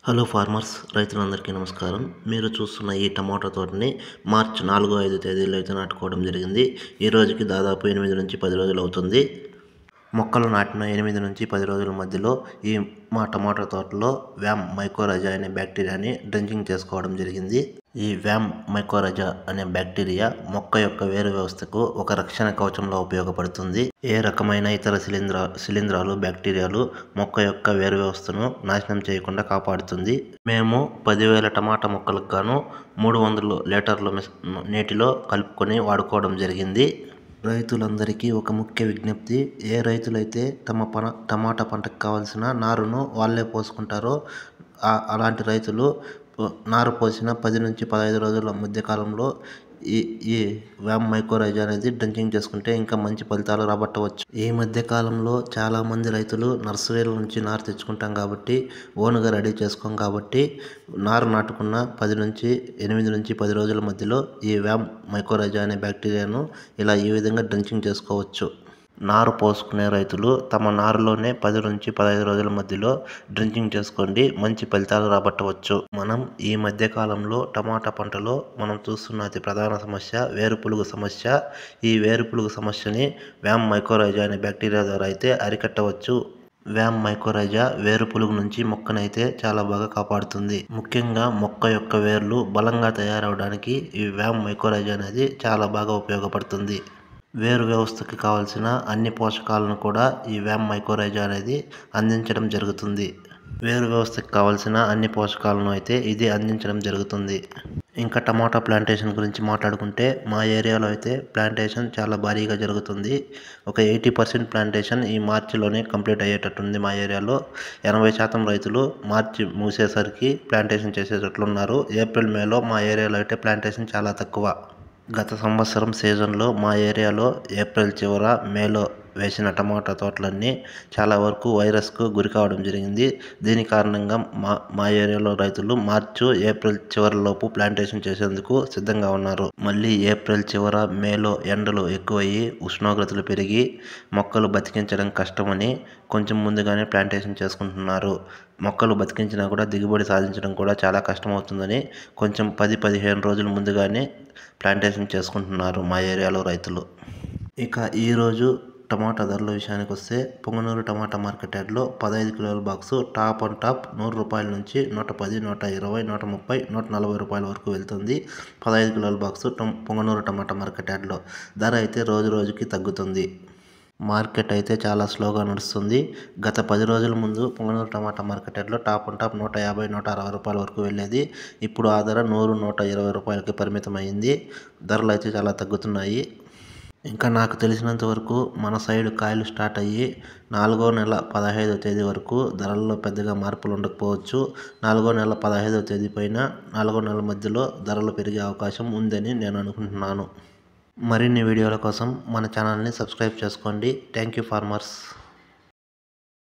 Hello farmers రైతులందరికీ నమస్కారం. మీరు చూస్తున్న ఈ టమోటా తోటని మార్చి 4, 5 తేదీలో అయితే నాటుకోవడం జరిగింది. ఈ రోజుకి దాదాపు 8 నుంచి 10 రోజులు అవుతుంది. మొక్కలు నాటిన 8 నుంచి 10 రోజుల మధ్యలో మా టమాటా తోటలో వ్యామ్ మైకోరైజా అనే బ్యాక్టీరియాని డ్రింకింగ్ చేసుకోవడం జరిగింది. ఈ వ్యామ్ మైకోరైజా అనే బ్యాక్టీరియా మొక్క యొక్క వేరు వ్యవస్థకు ఒక రక్షణ కవచంలో ఉపయోగపడుతుంది. ఏ రకమైన ఇతర శిలీంధ్రాలు బ్యాక్టీరియాలు మొక్క యొక్క వేరు వ్యవస్థను నాశనం చేయకుండా కాపాడుతుంది. మేము 10,000 టమాటా మొక్కలకు గాను 300 లీటర్ల నీటిలో కలుపుకొని వాడుకోవడం జరిగింది. రైతులందరికీ ఒక ముఖ్య విజ్ఞప్తి: ఏ రైతులైతే టమాటా పంటకు కావాల్సిన నారును వాళ్ళే పోసుకుంటారో అలాంటి రైతులు నారు పోసిన 10 నుంచి 15 రోజుల మధ్య కాలంలో ఈ వ్యామ్ మైకోరైజా అనేది డ్రింకింగ్ చేసుకుంటే ఇంకా మంచి ఫలితాలు రాబట్టవచ్చు. ఈ మధ్య కాలంలో చాలా మంది రైతులు నర్సరీల నుంచి నారు తెచ్చుకుంటాం కాబట్టి ఓన్గా రెడీ చేసుకోం కాబట్టి నారు నాటుకున్న 8 నుంచి 10 రోజుల మధ్యలో ఈ వ్యామ్ మైకోరైజా అనే బ్యాక్టీరియాను ఈ విధంగా డ్రింకింగ్ చేసుకోవచ్చు. నారు పోసుకునే రైతులు తమ నారులోనే 10 నుంచి 15 రోజుల మధ్యలో డ్రింకింగ్ చేసుకోండి, మంచి ఫలితాలు రాబట్టవచ్చు. మనం ఈ మధ్య కాలంలో టమాటా పంటలో మనం చూస్తున్న అతి ప్రధాన సమస్య వేరుపురుగు సమస్య. ఈ వేరుపురుగు సమస్యని వ్యామ్ మైకోరైజా అనే బ్యాక్టీరియా ద్వారా అయితే అరికట్టవచ్చు. వ్యామ్ మైకోరైజా వేరుపురుగు నుంచి మొక్కనైతే చాలా బాగా కాపాడుతుంది. ముఖ్యంగా మొక్క యొక్క వేర్లు బలంగా తయారవడానికి ఈ వ్యామ్ మైకోరైజా అనేది చాలా బాగా ఉపయోగపడుతుంది. వేరు వ్యవస్థకి కావాల్సిన అన్ని పోషకాలను కూడా ఈ వ్యామ్ మైకోరైజా అనేది అందించడం జరుగుతుంది. వేరు వ్యవస్థకి కావాల్సిన అన్ని పోషకాలను అయితే ఇది అందించడం జరుగుతుంది. ఇంకా టమాటా ప్లాంటేషన్ గురించి మాట్లాడుకుంటే మా ఏరియాలో అయితే ప్లాంటేషన్ చాలా భారీగా జరుగుతుంది. ఒక 80% ప్లాంటేషన్ ఈ మార్చిలోనే కంప్లీట్ అయ్యేటట్టుంది. మా ఏరియాలో 80% రైతులు మార్చి మూసేసరికి ప్లాంటేషన్ చేసేటట్లున్నారు. ఏప్రిల్, మేలో మా ఏరియాలో అయితే ప్లాంటేషన్ చాలా తక్కువ. గత సంవత్సరం సీజన్లో మా ఏరియాలో ఏప్రిల్ చివర, మేలో వేసిన టమాటా తోటలన్నీ చాలా వరకు వైరస్కు గురి కావడం జరిగింది. దీని కారణంగా మా ఏరియాలో రైతులు మార్చి, ఏప్రిల్ చివరిలోపు ప్లాంటేషన్ చేసేందుకు సిద్ధంగా ఉన్నారు. మళ్ళీ ఏప్రిల్ చివర, మేలో ఎండలు ఎక్కువయ్యి ఉష్ణోగ్రతలు పెరిగి మొక్కలు బతికించడం కష్టమని కొంచెం ముందుగానే ప్లాంటేషన్ చేసుకుంటున్నారు. మొక్కలు బతికించినా కూడా దిగుబడి సాధించడం కూడా చాలా కష్టమవుతుందని కొంచెం 10-15 రోజుల ముందుగానే ప్లాంటేషన్ చేసుకుంటున్నారు మా ఏరియాలో రైతులు. ఇక ఈరోజు టమాటా ధరల విషయానికి వస్తే పొంగనూరు టమాటా మార్కెట్ యార్డ్లో 15 కిలోల బాక్సు టాప్ అండ్ టాప్ 100 రూపాయల నుంచి 110, 120, 130, 140 రూపాయల వరకు వెళ్తుంది. 15 కిలోల బాక్సు పొంగనూరు టమాటా మార్కెట్ యార్డ్లో ధర అయితే రోజు రోజుకి తగ్గుతుంది. మార్కెట్ అయితే చాలా స్లోగా నడుస్తుంది. గత 10 రోజుల ముందు పొంగనూరు టమాటా మార్కెట్ యార్డ్లో టాప్ అండ్ టాప్ 150, 160 రూపాయల వరకు వెళ్ళేది. ఇప్పుడు ఆ ధర 100, 120 రూపాయలకి పరిమితమైంది. ధరలు అయితే చాలా తగ్గుతున్నాయి. ఇంకా నాకు తెలిసినంత వరకు మన సైడ్ కాయలు స్టార్ట్ అయ్యి 4వ నెల 15వ తేదీ వరకు ధరల్లో పెద్దగా మార్పులు ఉండకపోవచ్చు. 4వ నెల 15వ తేదీ పైన 4వ నెల మధ్యలో ధరలు పెరిగే అవకాశం ఉందని నేను అనుకుంటున్నాను. మరిన్ని వీడియోల కోసం మన ఛానల్ని సబ్స్క్రైబ్ చేసుకోండి. Thank you farmers.